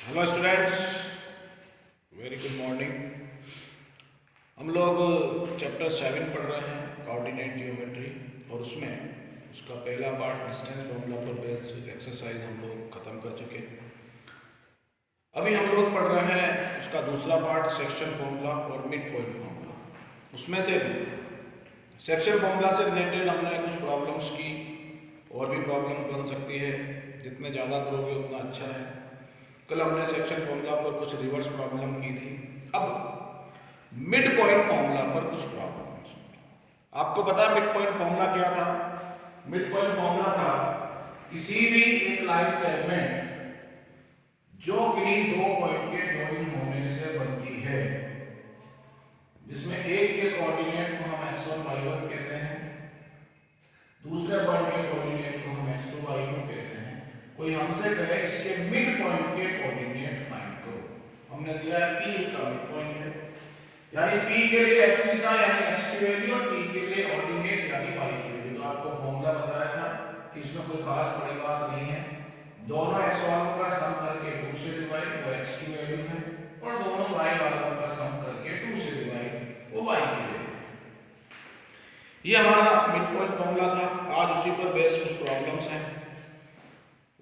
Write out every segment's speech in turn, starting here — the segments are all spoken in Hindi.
Hello students, very good morning. हम लोग चैप्टर 7 पढ़ रहे हैं, कोऑर्डिनेट जियोमेट्री, और उसमें उसका पहला पार्ट डिस्टेंस फॉर्मूला पर बेस्ड एक्सरसाइज हम लोग ख़त्म कर चुके हैं। अभी हम लोग पढ़ रहे हैं उसका दूसरा पार्ट, सेक्शन फॉर्मूला और मिड पॉइंट फॉर्मूला। उसमें से सेक्शन फॉर्मूला से रिलेटेड हमने कुछ प्रॉब्लम्स की, और भी प्रॉब्लम बन सकती है, जितने ज़्यादा करोगे उतना अच्छा है। कल हमने सेक्शन फॉर्मूला पर कुछ रिवर्स प्रॉब्लम की थी। अब मिड पॉइंट फॉर्मूला पर कुछ प्रॉब्लम्स। आपको पता है मिड पॉइंट फॉर्मूला क्या था? मिड पॉइंट फॉर्मूला था किसी भी एक लाइन सेगमेंट जो किन्हीं दो पॉइंट के ज्वाइन होने से बनती है, जिसमें एक के कोऑर्डिनेट को हम x1 y1 कहते हैं, दूसरे पॉइंट के कोऑर्डिनेट को हम x2 y2 कहते हैं। कोई हमसे कहे इसके मिड पॉइंट के कोऑर्डिनेट फाइंड करो, हमने दिया है p उसका मिड पॉइंट है, यानी p के लिए x दिशा यानी x की वैल्यू और p के लिए ऑर्डिनेट यानी y की वैल्यू। तो आपको फॉर्मूला बताया था कि इसमें कोई खास बड़ी बात नहीं है, दोनों x वालों का सम करके 2 से डिवाइड, वो x की वैल्यू है, और दोनों y वालों का सम करके 2 से डिवाइड, वो y की वैल्यू। ये हमारा मिड पॉइंट फॉर्मूला था। आज उसी पर बेस्ड कुछ प्रॉब्लम्स हैं।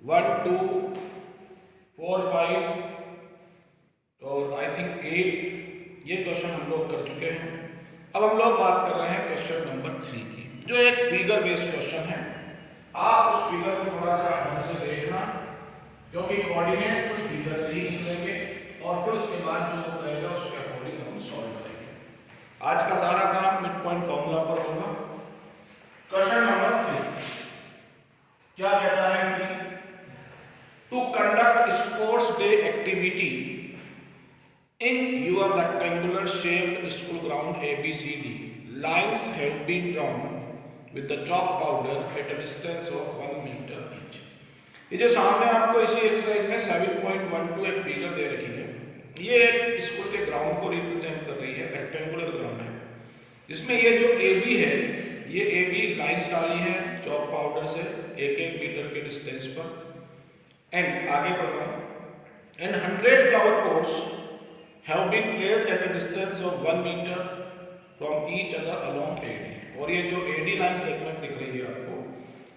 1, 2, 4, 5 और आई थिंक 8 ये क्वेश्चन हम लोग कर चुके हैं। अब हम लोग बात कर रहे हैं क्वेश्चन नंबर 3 की, जो एक फिगर बेस्ड क्वेश्चन है। आप उस फिगर को थोड़ा सा ढंग से देखना, क्योंकि कोऑर्डिनेट उस फिगर से ही निकलेंगे और फिर उसके बाद जो कहेगा उसके अकॉर्डिंग हम सॉल्व करेंगे। आज का सारा काम मिड पॉइंट फॉर्मूला पर होगा। क्वेश्चन नंबर 3 क्या कहता है कि to conduct sports day activity in your rectangular shaped school ground ABCD, lines have been drawn with the chalk powder at a distance of 1 meter each। ये जो सामने आपको इसी एक्सरसाइज में 7.12 एक फिगर दे रखी है, ये एक स्कूल के ग्राउंड को रिप्रेजेंट कर रही है, रेक्टेंगुलर ग्राउंड है, जिसमें ये जो AB है, ये AB लाइंस डाली है चॉक पाउडर से 1-1 मीटर के डिस्टेंस पर। एंड आगे बढ़ रहा हूं, and 100 flower pots have been placed at a distance of 1 metre from each other along AD। और ये जो AD लाइन सेगमेंट दिख रही है आपको,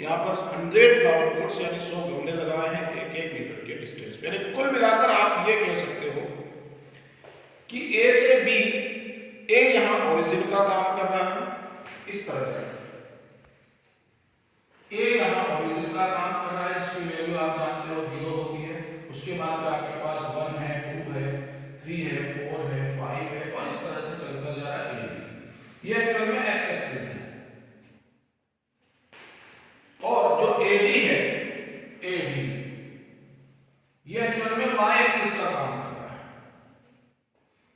यहाँ पर 100 फ्लावर पॉट्स यानी 100 गमले लगाए हैं 1-1 मीटर के डिस्टेंस पे। यानी कुल मिलाकर आप ये कह सकते हो कि A से B, A यहाँ ओरिजिन का काम कर रहा है इस तरह से, A यहाँ ओरिजिन का काम कर रहा है, इसकी वैल्यू आप जानते हो 0 होती है। उसके बाद में आपके पास 1 है, 2 है, 3 है, 4 है, 5 है, और इस तरह से चलता जा रहा है AB। ये एक्चुअल में x एक्सिस है, और जो AD है, AD ये एक्चुअल में y एक्सिस का काम कर रहा है।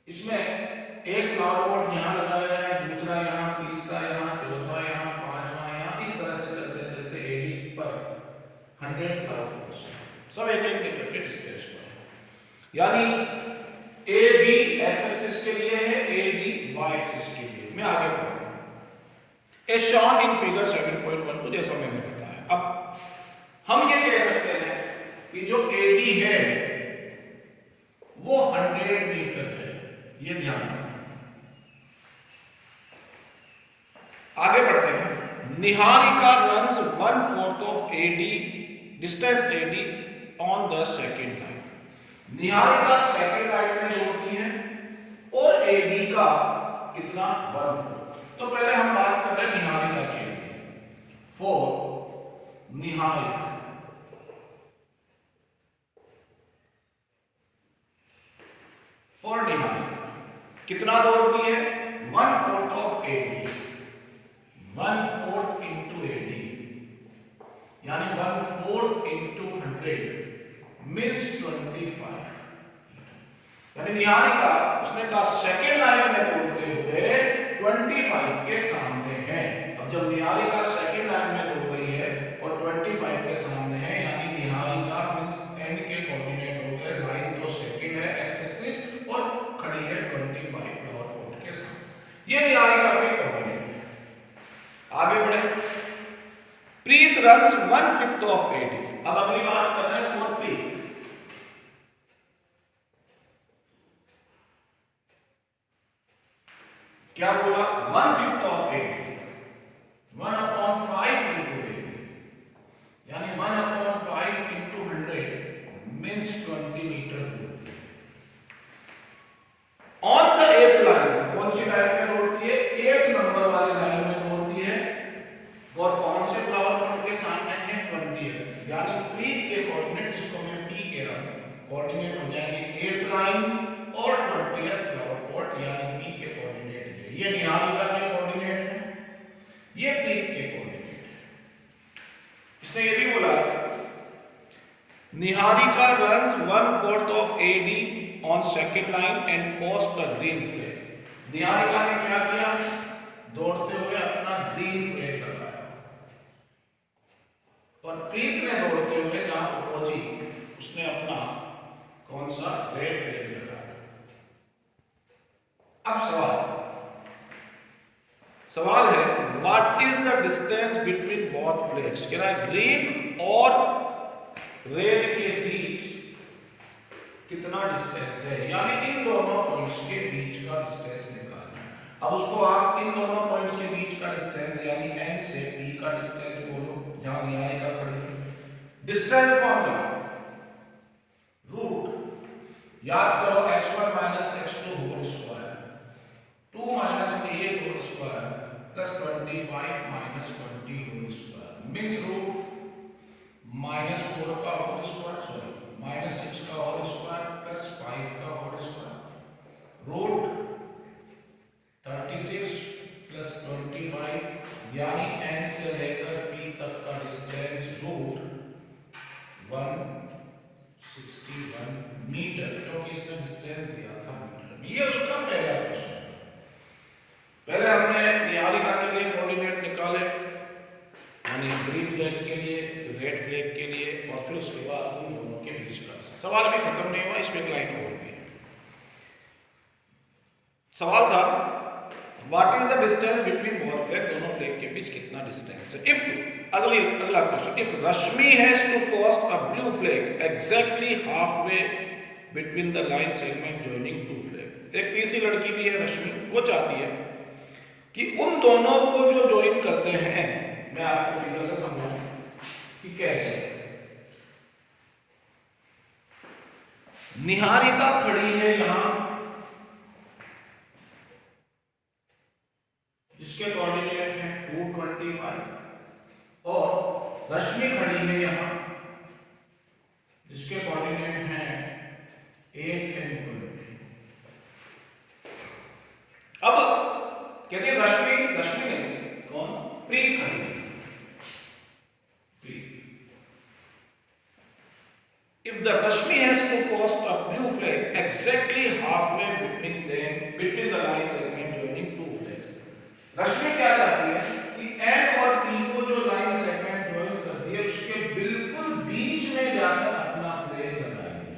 इसमें एक फ्लावर पॉट यहाँ लगाया है, दूसरा यहाँ, तीसरा यहाँ, चौथा यहाँ, पांचवा यहाँ, इस तरह से चलते चलते AD पर 100 फ्लावर पॉट्स सब 1-1 मीटर के डिस्टेंस पर है। यानी AB x एक्सिस के लिए है, AD y एक्सिस के लिए। मैं आगे बढ़ूंगा। एज शॉन इन फिगर 7.12 जैसा मैंने बताया। अब हम ये कह सकते हैं कि जो AD है वो 100 मीटर है, ये ध्यान रखना। आगे बढ़ते हैं। Niharika runs 1/4 of AD distance AD on the second line. Niharika second line में दौड़ती है और AD का कितना 1/4। तो पहले हम बात कर रहे हैं निहारिका के लिए। फॉर निहारिका, फॉर निहारिका कितना दौड़ती है? 1/4 ऑफ AD, 1/4 इंटू AD, यानी 1/4 इंटू 100 मीन्स 25। यानी निहारिका, उसने कहा सेकेंड लाइन में दौड़ते हुए 25 के सामने है। अब जब निहारिका सेकेंड लाइन में दौड़ रही है और 25 के सामने है, यानी निहारिका मीन्स n के कोऑर्डिनेट हो गए, लाइन तो सेकेंड है x एक्सिस और खड़ी है 25 फ्लावर पॉट के सामने। ये निहारिका के कोऑर्डिनेट। आगे बढ़े। प्रीत रन्स 1/5 ऑफ AD। अब अगली बात कर रहे हैं फॉर प्रीत। क्या बोला, 1/5 ऑफ एडी, 1/5 इंटू एडी, यानी 1/5 इंटू 100 मीन्स 20 मीटर दूर। ऑन द 8th लाइन, कौन सी लाइन में दौड़ती है, 8 नंबर वाली लाइन में दौड़ती है, और कौन से फ्लावर पॉइंट के सामने है, 20th, यानी प्रीत के कोऑर्डिनेट, जिसको मैं पी कह रहा हूं, कोऑर्डिनेट हो जाएंगे 8th लाइन और 20th फ्लावर पॉइंट, यानी पी के कोऑर्डिनेट ये निहारिका के कोऑर्डिनेट है, ये प्रीत के कोऑर्डिनेट है। इसने ये भी बोला, Niharika runs 1/4 of AD on second line and post the green flag. Niharika ने क्या किया, दौड़ते हुए अपना ग्रीन फ्लैग लगाया, और प्रीत ने दौड़ते हुए जहां पहुंची उसने अपना कौन सा, रेड फ्लैग लगाया। अब सवाल है, what is the distance between both flags, कह रहा है ग्रीन और रेड के बीच कितना डिस्टेंस है, यानी इन दोनों पॉइंट्स के बीच का डिस्टेंस निकालना है। अब उसको आप इन दोनों पॉइंट्स के बीच का डिस्टेंस यानी n से p का डिस्टेंस बोलो, जहां निहारिका खड़ी है। डिस्टेंस फॉर्मूला रूट, याद करो, x1 minus x2 whole square, 2 minus 8 whole square plus 25 minus 20 whole square means root -4 का होल स्क्वायर, सॉरी -6 का होल स्क्वायर प्लस 5 का होल स्क्वायर, रूट 36 प्लस 25, यानी n से लेकर p तक का डिस्टेंस रूट 161 मीटर, क्योंकि इसने डिस्टेंस दिया था मीटर। ये उसका पहला क्वेश्चन। पहले हमने निहारिका के लिए कोऑर्डिनेट निकाले, यानी ग्रीन फ्लैग के लिए, फिर रेड फ्लैग के लिए, और फिर उसके बाद उन दोनों के बीच का। सवाल अभी खत्म नहीं हुआ, इसमें एक लाइन और भी है। सवाल था, what is the distance between both flag, दोनों फ्लैग के बीच कितना डिस्टेंस है। इफ अगला question, if Rashmi has to post a blue flag exactly half way between the line segment joining two flag. एक तीसरी लड़की भी है रश्मि, वो चाहती है कि उन दोनों को जो ज्वाइन करते हैं, मैं आपको फिगर से समझाऊं कि कैसे। निहारिका खड़ी है यहां, जिसके कोऑर्डिनेट हैं 225, और रश्मि खड़ी है यहां, जिसके कोऑर्डिनेट हैं 8 और 20। अब कहते हैं रश्मि ने कौन, प्रीत खड़ी है, if the Rashmi has to post a blue flag exactly halfway between the line segment joining two flags, रश्मि क्या चाहती है कि n और p को जो लाइन सेगमेंट ज्वाइन करती है उसके बिल्कुल बीच में जाकर अपना फ्लैग लगाएगी।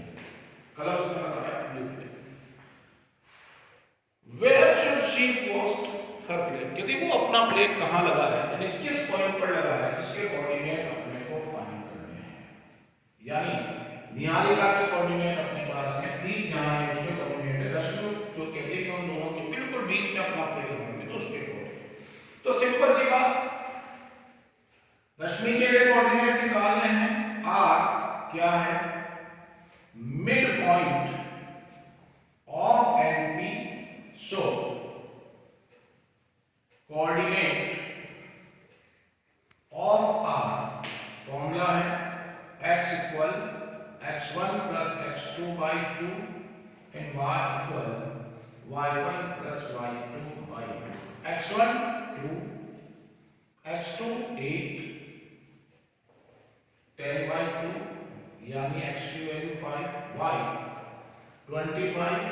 कलर उसने बताया blue flag. Where should she post her flag, कहती वो अपना फ्लैग कहां लगा है, यानी किस पॉइंट पर लगा है, जिसके कोऑर्डिनेट अपने को फाइंड करने हैं। यानी निहारिका के कोऑर्डिनेट अपने पास है, प्रीत जहां है उसके कोऑर्डिनेट है, रश्मि जो कहते हैं उन दोनों के बिल्कुल बीच में अपना फ्लैग लगाएंगे तो उसके कोऑर्डिनेट। तो सिंपल सी बात, रश्मि के लिए कोऑर्डिनेट निकालने हैं। r क्या है, mid point of np, so coordinate of r formula है x equal x1 plus x2 by 2 and y equal y1 plus y2 by 2. x1 2, x2 8, 10 by 2 यानी x की वैल्यू 5, y 25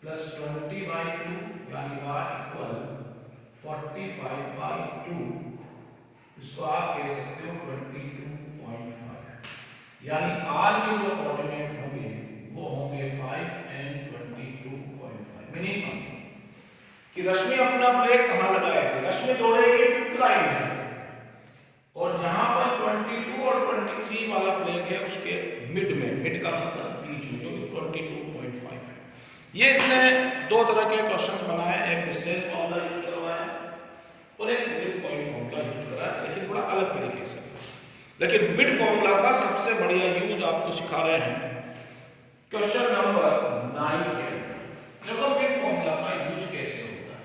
plus 20 by 2 यानी y equal 45 by 2। इसको आप कह सकते हो 22.5, यानी r के जो कोऑर्डिनेट होंगे वो होंगे 5 and 22.5। मीनिंग समझो कि रश्मि अपना फ्लैग कहां लगाएगी, रश्मि दौड़ेगी 5th लाइन में, और जहां पर 22 और 23 वाला फ्लैग है उसके मिड में, मिड का मतलब बीच में, जो 22.5 है। ये इसने दो तरह के क्वेश्चंस बनाए, एक डिस्टेंस फॉर्मूला यूज करवाया और एक मिड पॉइंट फॉर्मूला यूज कराया, लेकिन थोड़ा अलग तरीके से। लेकिन मिड फॉर्मूला का सबसे बढ़िया यूज आपको सिखा रहे हैं क्वेश्चन नंबर 9 के। देखो मिड फॉर्मूला का यूज कैसे होता है।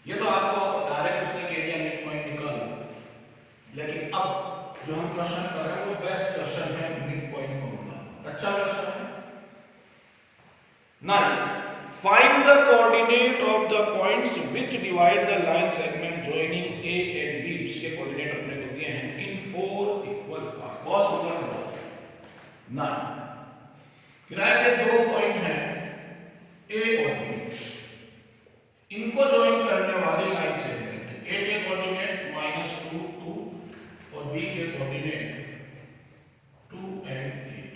ये तो आपको डायरेक्ट इसने कह दिया मिड पॉइंट निकालो, लेकिन अब जो हम क्वेश्चन कर रहे हैं वो बेस्ट क्वेश्चन है मिड पॉइंट फॉर्मूला, अच्छा क्वेश्चन है। Ninth, find the coordinate of the points which divide the line segment joining A and B, जिसके कोऑर्डिनेट अपने को दिए हैं in 4 equal parts। बहुत सुंदर है। Ninth, किराए के दो पॉइंट हैं A और B, इनको ज्वाइन करने वाली लाइन सेगमेंट है। A के कोऑर्डिनेट -2 2 और B के कोऑर्डिनेट 2 and 8।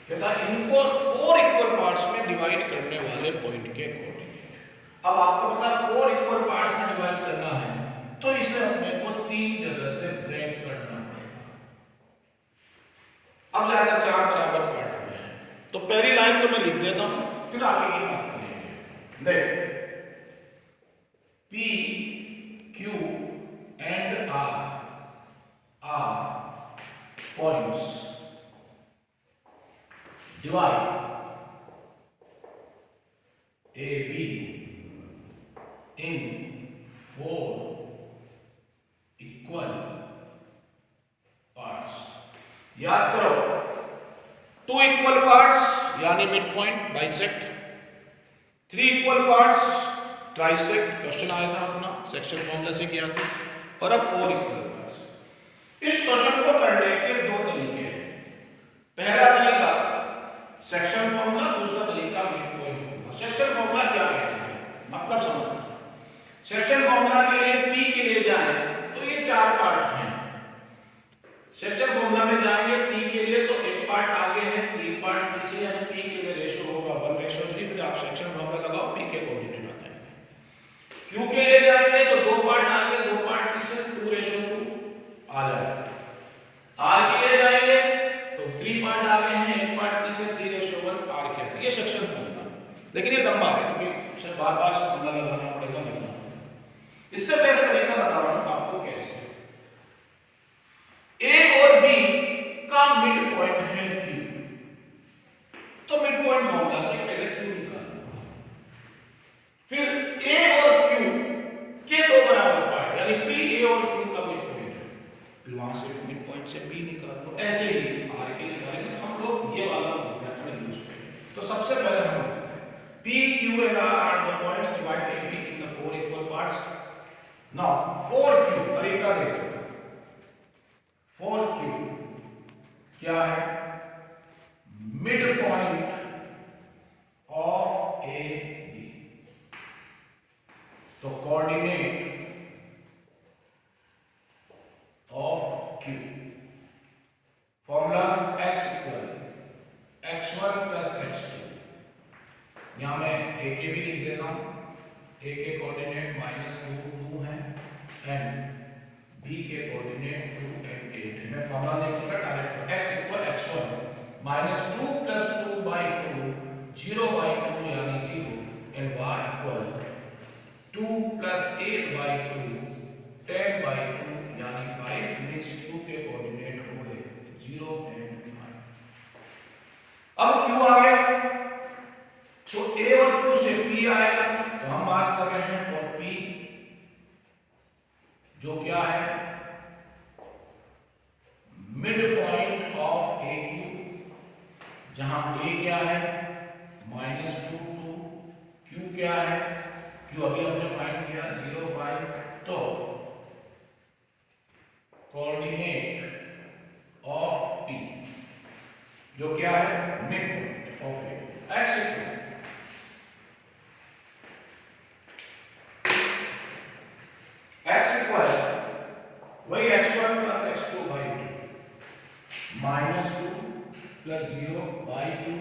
कहता है इनको 4 इक्वल पार्ट्स में डिवाइड करने वाले पॉइंट के कोऑर्डिनेट। अब आपको पता है 4 इक्वल पार्ट्स में डिवाइड करना है तो इसे अपने को 3 जगह से ब्रेक करना पड़ेगा। अब जाकर 4 बराबर पार्ट में है, तो पहली लाइन तो मैं लिख देता हूं, फिर आगे की बात करेंगे। देख P, Q and R are points divide AB in 4 equal parts। याद करो 2 इक्वल पार्ट्स यानी mid point bisect, 3 equal parts trisect, question आया था अपना सेक्शन फॉर्मूला से किया था, और अब 4 इक्वल पार्ट्स। इस क्वेश्चन को करने के दो तरीके हैं। पहला तरीका सेक्शन फॉर्मूला, दूसरा तरीका mid point formula. Section formula क्या कहते हैं, मतलब समझो। सेक्शन फॉर्मूला के लिए P के लिए जाएं तो ये 4 पार्ट हैं। सेक्शन फॉर्मूला में जाएंगे P के लिए तो एक पार्ट आगे है, 3 पार्ट पीछे, यानी P के लिए रेशो होगा 1:3। फिर आप सेक्शन फॉर्मूला लगाओ, P के कोऑर्डिनेट आ जाएंगे। Q के लिए जाएंगे तो 2 पार्ट आगे 2 पार्ट पीछे, 2:2 आ जाएगा। R के लिए जाएंगे तो 3 पार्ट आगे हैं, 1 पार्ट पीछे, 3:1 R के लिए। ये सेक्शन फॉर्मूला, लेकिन ये लंबा है क्योंकि सिर्फ बार-बार फॉर्मूला लगाना पड़ेगा, लिखना पड़ेगा। इससे बेस्ट तरीका बता रहा हूं आपको कैसे। A और B का मिड पॉइंट है Q, तो मिड पॉइंट फॉर्मूला से पहले Q निकालो, फिर A और Q के दो बराबर पार्ट यानी P A और Q का मिड पॉइंट है, फिर वहां से मिड पॉइंट से B निकालो। ऐसे ही R के निकालेंगे, हम लोग ये वाला मेथड यूज करेंगे। तो सबसे पहले हम लिखते हैं P Q and R are the points divide AB in the 4 equal parts। Now 4Q तरीका देखो, 4Q क्या है, mid point of A B. तो coordinate of Q, formula x equal x1 plus x2। यहां मैं a के भी लिख देता हूं, a के कोऑर्डिनेट -2 2 है एंड b के कोऑर्डिनेट 2 and 8 है। मैं फॉर्मूला लिखूंगा डायरेक्ट, x इक्वल x1 -2 + 2/2 0/2 यानी 0 एंड y इक्वल 2 + 8/2 10/2 यानी 5। मींस q के कोऑर्डिनेट हो गए 0 and 5। अब q आ गया तो a और q से p आएगा, तो हम बात कर रहे हैं फॉर p जो क्या है mid point of A Q, जहां a क्या है -2 2, q क्या है, q अभी हमने फाइंड किया 0 5। तो कोऑर्डिनेट ऑफ p जो क्या है mid point of A, x equal वही x1 प्लस x2/2 -2 प्लस 0/2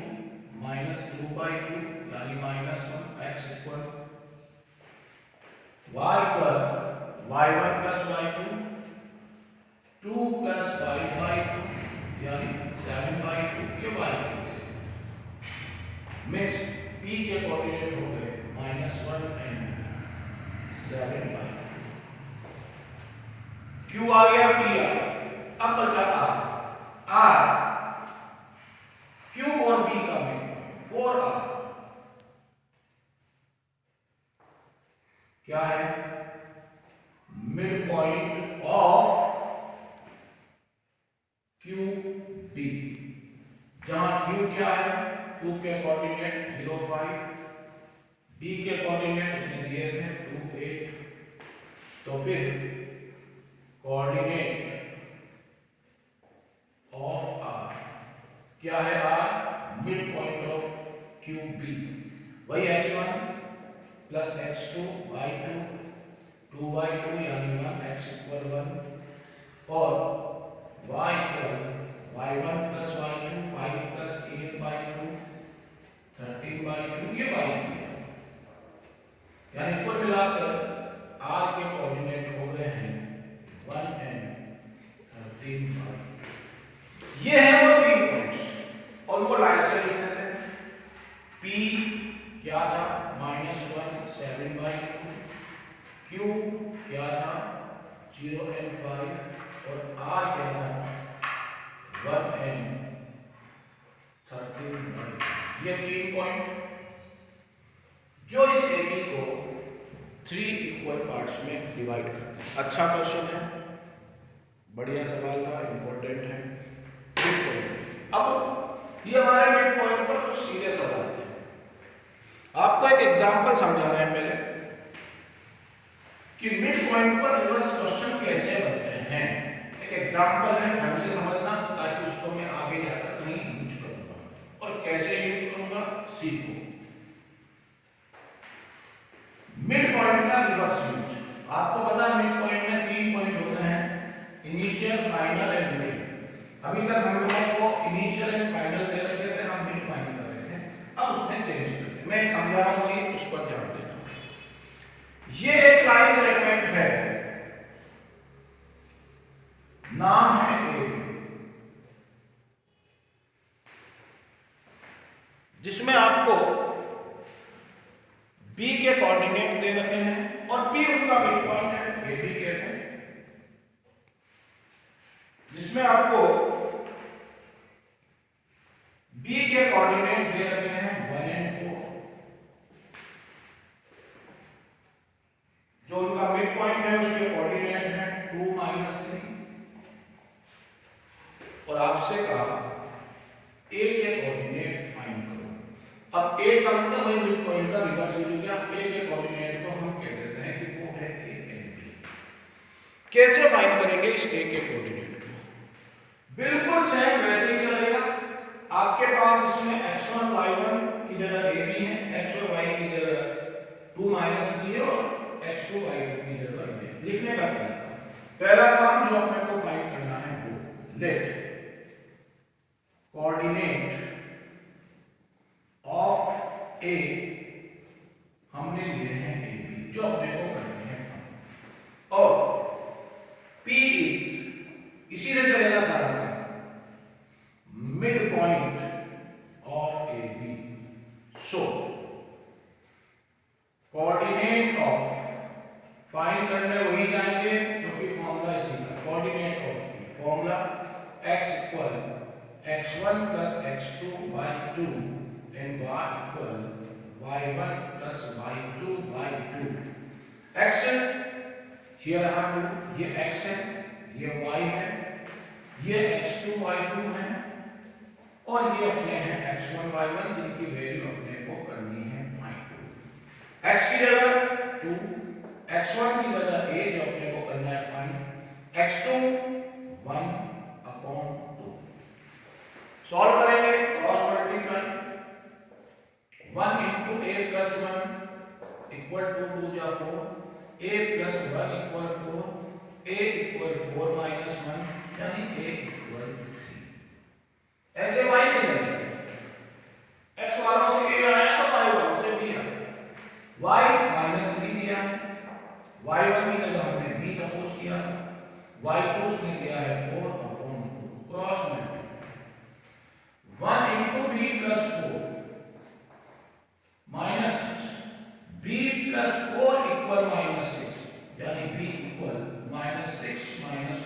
-2/2 यानी -1। x equal y equal y1 plus y2 2 plus y/2 यानी 7/2 ये y। मीन्स P के कोऑर्डिनेट हो गए -1 एंड 7 बाई। Q आ गया P आ, अब बचा R Q और B का मिड 4R क्या है, मिड पॉइंट ऑफ QB, जहां Q क्या है, Q के कोऑर्डिनेट 0 5, B के कोऑर्डिनेट उसने दिए थे 2 8, तो फिर कोऑर्डिनेट ऑफ R क्या है, R mid point of QB, वही x1 plus x2 y2 2 by 2 यानी 1 x इक्वल 1 और y equal y1 plus y2 5 plus 8 by 2 13 by 2, ये y यानी कुल मिलाकर r के कोऑर्डिनेट हो गए हैं 1 and 13 by 2। ये है वो 3 पॉइंट्स और उनको लाइन से लिख देते हैं। P क्या था, -1 7 by 2, Q क्या था 0 and 5 और R क्या था 1 and 13 by 2। ये 3 पॉइंट जो इस AB को 3 इक्वल पार्ट्स में डिवाइड करते हैं। अच्छा क्वेश्चन है, बढ़िया सवाल था, इंपॉर्टेंट है। मिड पॉइंट, अब ये हमारे मिड पॉइंट पर कुछ सीधे सवाल थे। आपको एक एग्जांपल समझा रहे हैं पहले कि मिड पॉइंट पर रिवर्स क्वेश्चन कैसे बनते हैं। एक एग्जांपल है, ढंग से समझना ताकि उसको मैं आगे जाकर कहीं यूज करूंगा और कैसे यूज करूंगा सीखो। मिड पॉइंट का रिवर्स यूज, आपको पता है मिड पॉइंट में 3 पॉइंट होते हैं, इनिशियल, फाइनल एंड मिड। अभी तक हम लोगों को इनिशियल एंड फाइनल दे रखे थे, हम मिड फाइंड कर रहे थे, अब उसमें चेंज कर रहे हैं। मैं एक समझा रहा हूं चीज, उस पर ध्यान देना। ये एक लाइन सेगमेंट है, नाम है AB, जिसमें आपको B के कोऑर्डिनेट दे रखे हैं और P उनका मिड पॉइंट है, AB के हैं, जिसमें आपको B के कोऑर्डिनेट दे रखे हैं 1 and 4, जो उनका मिड पॉइंट है उसके कोऑर्डिनेट है 2 -3, और आपसे कहा A के कोऑर्डिनेट फाइंड करो। अब A का मतलब वही मिड पॉइंट का रिवर्स यूज हो गया। A के कोऑर्डिनेट को हम कह देते हैं कि वो है A and B। कैसे फाइंड करेंगे इस A के कोऑर्डिनेट को? बिल्कुल सेम वैसे ही चलेगा। आपके पास इसमें x1 y1 की जगह AB है, x और y की जगह 2 -3 है और x2 y2 की जगह ये। लिखने का तरीका, पहला काम जो अपने को फाइंड करना है वो लेट कोऑर्डिनेट ऑफ A हमने लिए हैं AB, जो अपने को करने हैं, और P इज इसी से चलेगा सारा काम, mid point of AB। So coordinate of find करने वही जाएंगे क्योंकि फॉर्मूला इसी का, coordinate of formula x equal x1 plus x2 by 2 and y equal y1 plus y2 by 2। x here I have to, ये x है, ये y है, ये x2 y2 है और ये अपने हैं x1 y1 जिनकी वैल्यू अपने को करनी है फाइंड। x की जगह 2, x1 की जगह a जो अपने को करना है फाइंड, x2 1/2। सॉल्व करेंगे, cross multiply, 1 into a plus 1 equal to 2 जा 4, a plus 1 equal 4, a equal 4 minus 1 यानी a equal 3। ऐसे y नहीं चलेगा, x वालों से a आया तो y वालों से b आया, y -3 दिया है, y1 की जगह हमने b सपोज किया, y2 उसने दिया है 4/2, cross multiply 1 into b plus 4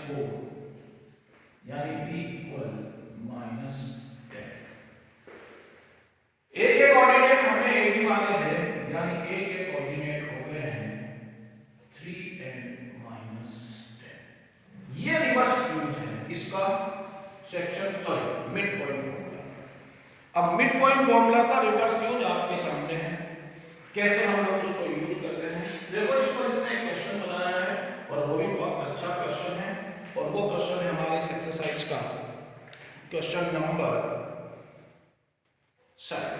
4 यानी b इक्वल -10। a के कोऑर्डिनेट हमने a भी माने थे, यानी a के कोऑर्डिनेट हो गए हैं 3 and -10। ये रिवर्स यूज है इसका section sorry mid point formula. अब मिड पॉइंट फॉर्मूला का रिवर्स यूज आपके सामने है, कैसे हम लोग उसको यूज करते हैं। देखो इस पर इसने एक क्वेश्चन बनाया है और वो भी बहुत अच्छा क्वेश्चन है, और वो क्वेश्चन है हमारे इस एक्सरसाइज का क्वेश्चन नंबर 7।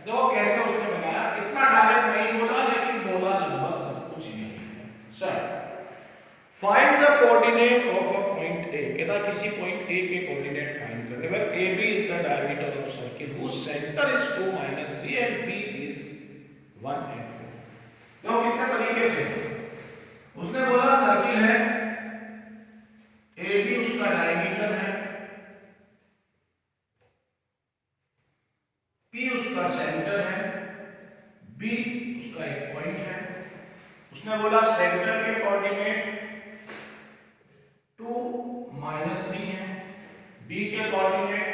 देखो कैसे उसने बनाया, इतना डायरेक्ट नहीं बोला लेकिन बोला लगभग सब कुछ ही है। Sir find the coordinate of a point A, कहता है किसी पॉइंट ए के कोऑर्डिनेट फाइंड करने पर A B is the diameter of circle whose centre is 2 - 3 and B is 1 and 4। तो कितने तरीके से उसने बोला सर्किल है, ए बी उसका डायमीटर है, पी उसका सेंटर है, बी उसका एक पॉइंट है। उसने बोला सेंटर के कोऑर्डिनेट 2 - 3 है, बी के कोऑर्डिनेट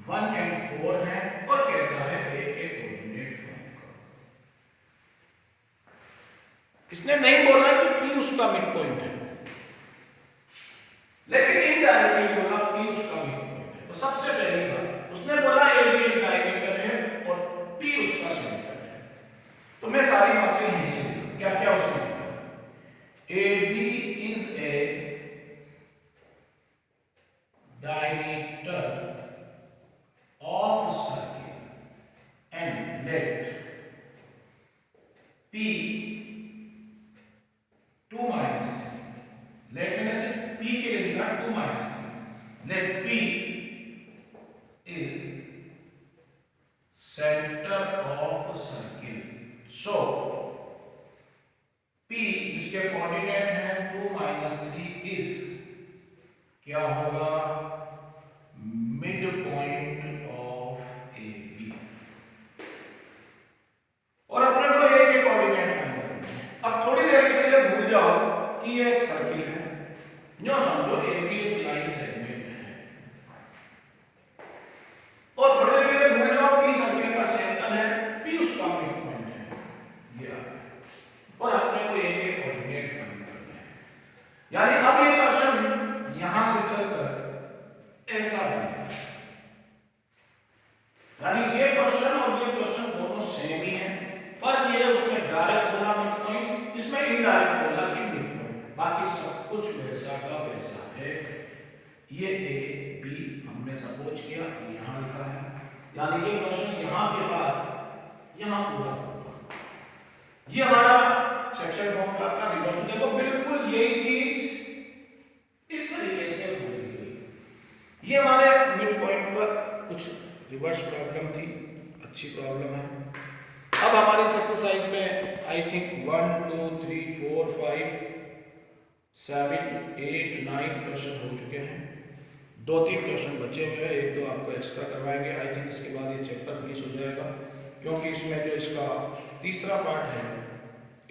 1 and 4 है, और कहता है ए के कोऑर्डिनेट फाइंड करो। इसने नहीं बोला कि पी उसका मिड पॉइंट है, लेकिन इनडायरेक्टली बोला पी उसका मिड पॉइंट है। तो सबसे पहली बात उसने बोला ए बी एक डायमीटर है और पी उसका सेंटर है, तो मैं सारी बातें यहीं से क्या क्या उसने बोला, A B is a diameter of circle and let P 2 - 3, let मैंने सिर्फ P के लिए लिखा 2 - 3, let P is center of circle, so P जिसके कोऑर्डिनेट है 2 - 3 is क्या होगा, mid point of A B. और अपने को ए के कोऑर्डिनेट फाइंड करने हैं। अब थोड़ी देर के लिए भूल जाओ कि ये एक सर्किल है, यूं समझो ए बी एक लाइन सेगमेंट है, और थोड़ी देर के लिए भूल जाओ पी सर्किल का सेंटर है, पी उसका मिड पॉइंट है, ये और अपने को ए के कोऑर्डिनेट फाइंड करने हैं। यानी अब ये क्वेश्चन यहां से चलकर ऐसा बनेगा, यानी ये क्वेश्चन और ये क्वेश्चन दोनों सेम ही है, फर्क ये उसमें डायरेक्ट बोला मिड पॉइंट, इसमें इनडायरेक्ट बोला कि मिड पॉइंट, बाकी सब कुछ वैसा का वैसा है। ये ए बी हमने सपोज किया, यहां लिखा है, यानी ये क्वेश्चन यहां के बाद यहां पूरा होगा। ये हमारा सेक्शन फॉर्मूला का रिवर्स। देखो बिल्कुल यही चीज इस तरीके से हो गई। ये हमारे मिड पॉइंट पर कुछ रिवर्स प्रॉब्लम थी, अच्छी प्रॉब्लम है। अब हमारी इस एक्सरसाइज में आई थिंक 1 2 3 4 5 7 8 9 क्वेश्चन हो चुके हैं, 2-3 क्वेश्चन बचे हुए हैं, 1-2 आपको एक्स्ट्रा करवाएंगे। आई थिंक इसके बाद ये चैप्टर फिनिश हो जाएगा, क्योंकि इसमें जो इसका तीसरा पार्ट है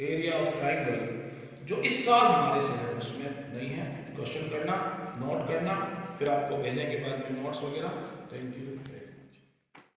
एरिया ऑफ ट्राइंगल, जो इस साल हमारे सिलेबस में नहीं है, क्वेश्चन करना, नोट करना, फिर आपको भेजेंगे बाद में नोट्स वगैरह। Thank you.